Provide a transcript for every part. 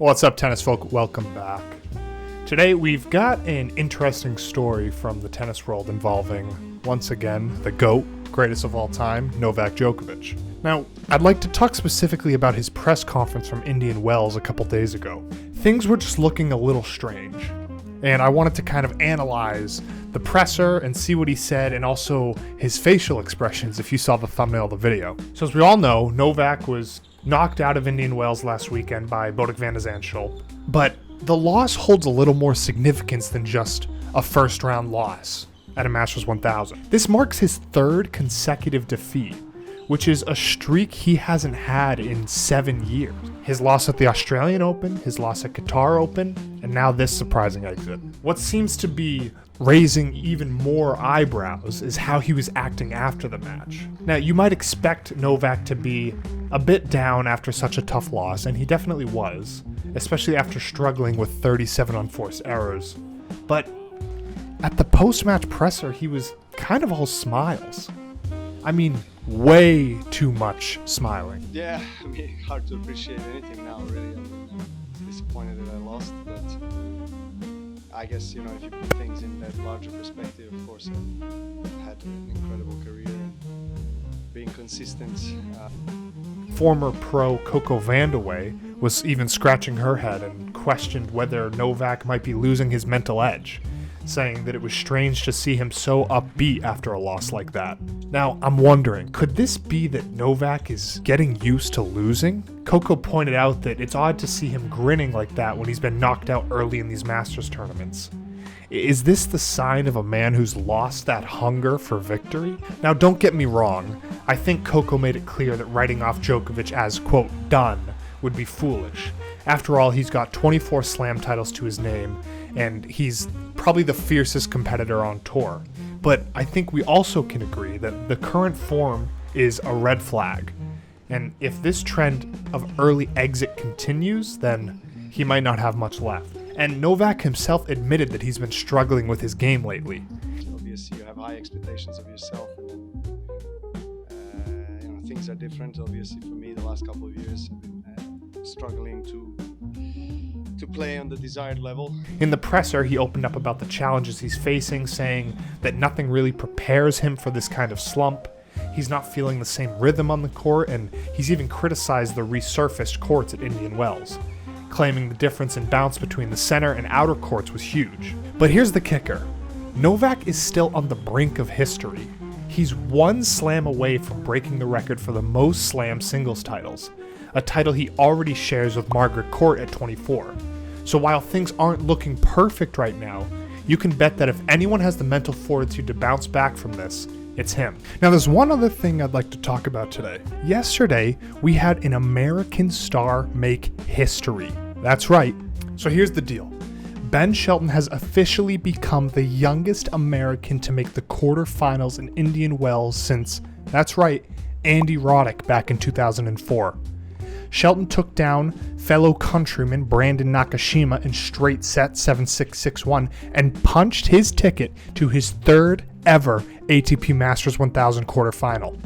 What's up, tennis folk? Welcome back. Today we've got an interesting story from the tennis world involving, once again, the GOAT, greatest of all time, Novak Djokovic. Now, I'd like to talk specifically about his press conference from Indian Wells a couple days ago. Things were just looking a little strange, and I wanted to kind of analyze the presser and see what he said and also his facial expressions if you saw the thumbnail of the video. So as we all know, Novak was knocked out of Indian Wells last weekend by Botic van de Zandschulp, but the loss holds a little more significance than just a first round loss at a Masters 1000. This marks his third consecutive defeat, which is a streak he hasn't had in 7 years. His loss at the Australian Open, his loss at Qatar Open, and now this surprising exit. What seems to be raising even more eyebrows is how he was acting after the match. Now, you might expect Novak to be a bit down after such a tough loss, and he definitely was, especially after struggling with 37 unforced errors. But at the post-match presser, he was kind of all smiles. I mean, way too much smiling. Yeah, I mean, hard to appreciate anything now, really. I'm disappointed that I lost, but I guess, if you put things in that larger perspective, of course, I've had an incredible career and being consistent. Former pro Coco Vandeweghe was even scratching her head and questioned whether Novak might be losing his mental edge, saying that it was strange to see him so upbeat after a loss like that. Now, I'm wondering, could this be that Novak is getting used to losing? Coco pointed out that it's odd to see him grinning like that when he's been knocked out early in these Masters tournaments. Is this the sign of a man who's lost that hunger for victory? Now, don't get me wrong. I think Coco made it clear that writing off Djokovic as, quote, done would be foolish. After all, he's got 24 slam titles to his name, and he's probably the fiercest competitor on tour. But I think we also can agree that the current form is a red flag. And if this trend of early exit continues, then he might not have much left. And Novak himself admitted that he's been struggling with his game lately. Obviously, you have high expectations of yourself, and then, things are different. Obviously, for me, the last couple of years, I've been struggling to play on the desired level. In the presser, he opened up about the challenges he's facing, saying that nothing really prepares him for this kind of slump. He's not feeling the same rhythm on the court, and he's even criticized the resurfaced courts at Indian Wells, claiming the difference in bounce between the center and outer courts was huge. But here's the kicker. Novak is still on the brink of history. He's one slam away from breaking the record for the most slam singles titles, a title he already shares with Margaret Court at 24. So while things aren't looking perfect right now, you can bet that if anyone has the mental fortitude to bounce back from this, it's him. Now, there's one other thing I'd like to talk about today. Yesterday, we had an American star make history. That's right. So here's the deal. Ben Shelton has officially become the youngest American to make the quarterfinals in Indian Wells since, that's right, Andy Roddick back in 2004. Shelton took down fellow countryman Brandon Nakashima in straight sets 7-6, 6-1 and punched his ticket to his third ever ATP Masters 1000 quarterfinal.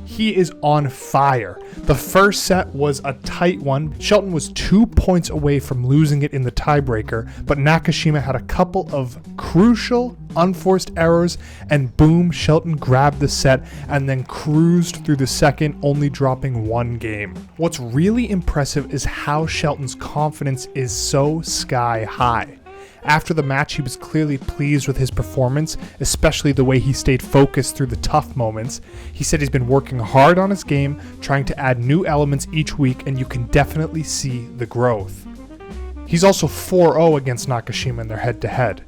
He is on fire. The first set was a tight one. Shelton was 2 points away from losing it in the tiebreaker, but Nakashima had a couple of crucial unforced errors, and boom, Shelton grabbed the set and then cruised through the second, only dropping one game. What's really impressive is how Shelton's confidence is so sky high. After the match, he was clearly pleased with his performance, especially the way he stayed focused through the tough moments. He said he's been working hard on his game, trying to add new elements each week, and you can definitely see the growth. He's also 4-0 against Nakashima in their head-to-head.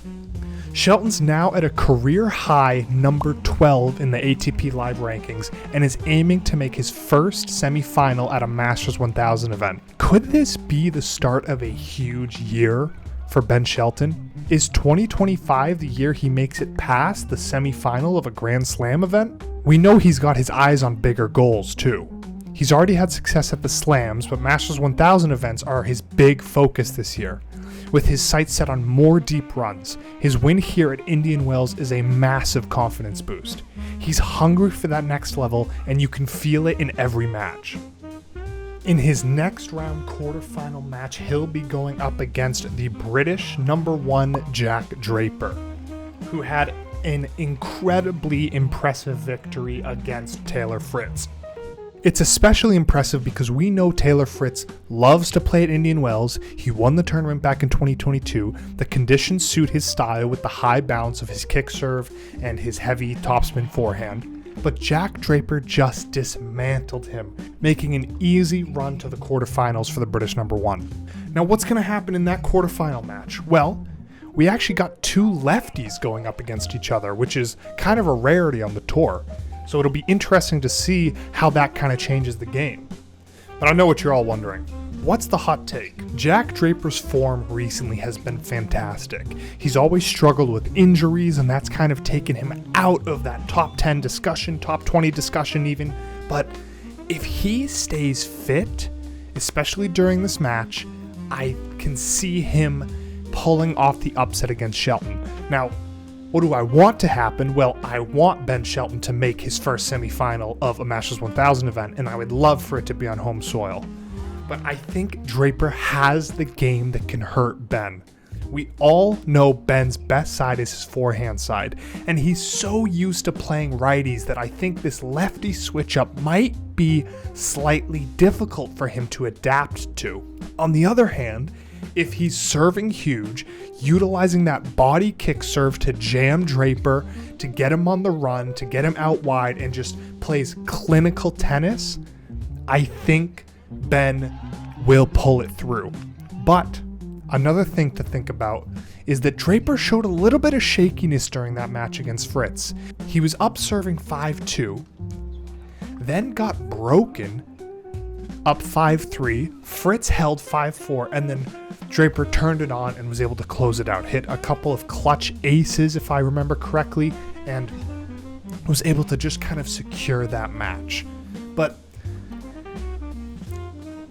Shelton's now at a career-high number 12 in the ATP Live rankings and is aiming to make his first semi-final at a Masters 1000 event. Could this be the start of a huge year for Ben Shelton? Is 2025 the year he makes it past the semi-final of a Grand Slam event? We know he's got his eyes on bigger goals too. He's already had success at the Slams, but Masters 1000 events are his big focus this year. With his sights set on more deep runs, his win here at Indian Wells is a massive confidence boost. He's hungry for that next level, and you can feel it in every match. In his next round quarterfinal match, he'll be going up against the British #1 Jack Draper, who had an incredibly impressive victory against Taylor Fritz. It's especially impressive because we know Taylor Fritz loves to play at Indian Wells. He won the tournament back in 2022. The conditions suit his style with the high bounce of his kick serve and his heavy topspin forehand. But Jack Draper just dismantled him, making an easy run to the quarterfinals for the British #1. Now, what's going to happen in that quarterfinal match? Well, we actually got two lefties going up against each other, which is kind of a rarity on the tour. So it'll be interesting to see how that kind of changes the game. But I know what you're all wondering. What's the hot take? Jack Draper's form recently has been fantastic. He's always struggled with injuries, and that's kind of taken him out of that top 10 discussion, top 20 discussion even. But if he stays fit, especially during this match, I can see him pulling off the upset against Shelton. Now, what do I want to happen? Well, I want Ben Shelton to make his first semifinal of a Masters 1000 event, and I would love for it to be on home soil. But I think Draper has the game that can hurt Ben. We all know Ben's best side is his forehand side, and he's so used to playing righties that I think this lefty switch up might be slightly difficult for him to adapt to. On the other hand, if he's serving huge, utilizing that body kick serve to jam Draper, to get him on the run, to get him out wide, and just plays clinical tennis, I think Ben will pull it through. But another thing to think about is that Draper showed a little bit of shakiness during that match against Fritz. He was up serving 5-2, then got broken, up 5-3, Fritz held 5-4, and then Draper turned it on and was able to close it out. Hit a couple of clutch aces, if I remember correctly, and was able to just kind of secure that match. But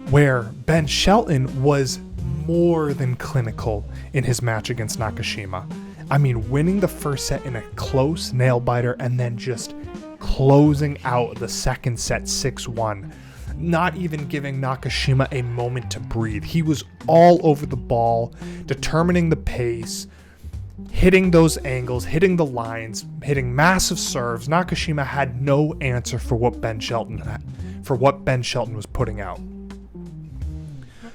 where Ben Shelton was more than clinical in his match against Nakashima. I mean, winning the first set in a close nail-biter and then just closing out the second set 6-1. Not even giving Nakashima a moment to breathe. He was all over the ball, determining the pace, hitting those angles, hitting the lines, hitting massive serves. Nakashima had no answer for what Ben Shelton was putting out.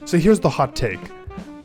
So here's the hot take.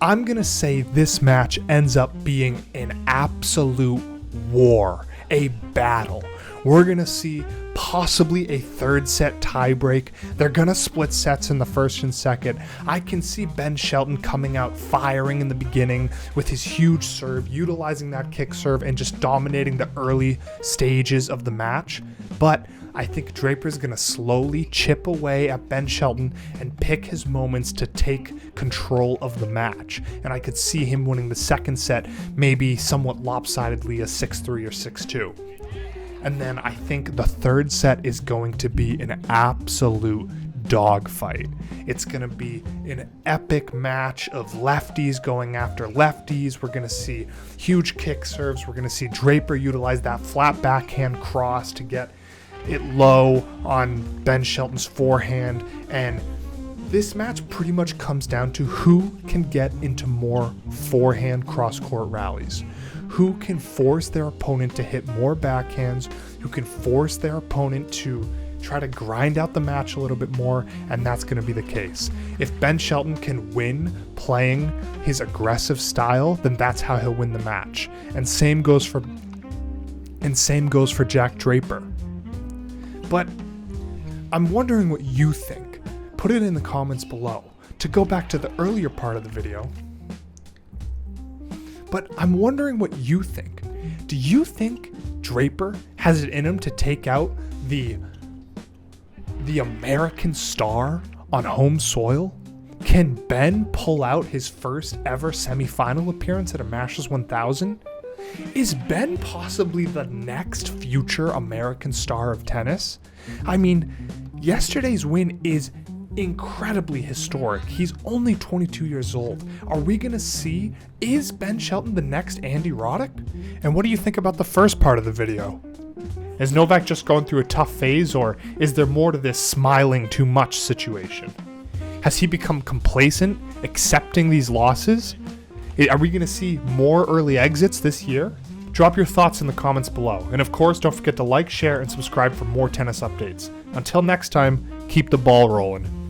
I'm going to say this match ends up being an absolute war, a battle. We're going to see possibly a third set tiebreak. They're going to split sets in the first and second. I can see Ben Shelton coming out firing in the beginning with his huge serve, utilizing that kick serve and just dominating the early stages of the match. But I think Draper's going to slowly chip away at Ben Shelton and pick his moments to take control of the match. And I could see him winning the second set, maybe somewhat lopsidedly a 6-3 or 6-2. And then I think the third set is going to be an absolute dogfight. It's going to be an epic match of lefties going after lefties. We're going to see huge kick serves. We're going to see Draper utilize that flat backhand cross to get it low on Ben Shelton's forehand. And this match pretty much comes down to who can get into more forehand cross-court rallies. Who can force their opponent to hit more backhands, who can force their opponent to try to grind out the match a little bit more, and that's going to be the case. If Ben Shelton can win playing his aggressive style, then that's how he'll win the match. And same goes for Jack Draper. But I'm wondering what you think. Put it in the comments below. To go back to the earlier part of the video, but I'm wondering what you think. Do you think Draper has it in him to take out the American star on home soil? Can Ben pull out his first ever semifinal appearance at a Masters 1000? Is Ben possibly the next future American star of tennis? I mean, yesterday's win is incredibly historic. He's only 22 years old. Are we going to see, is Ben Shelton the next Andy Roddick? And what do you think about the first part of the video? Is Novak just going through a tough phase, or is there more to this smiling too much situation? Has he become complacent, accepting these losses? Are we going to see more early exits this year? Drop your thoughts in the comments below. And of course, don't forget to like, share, and subscribe for more tennis updates. Until next time, keep the ball rolling.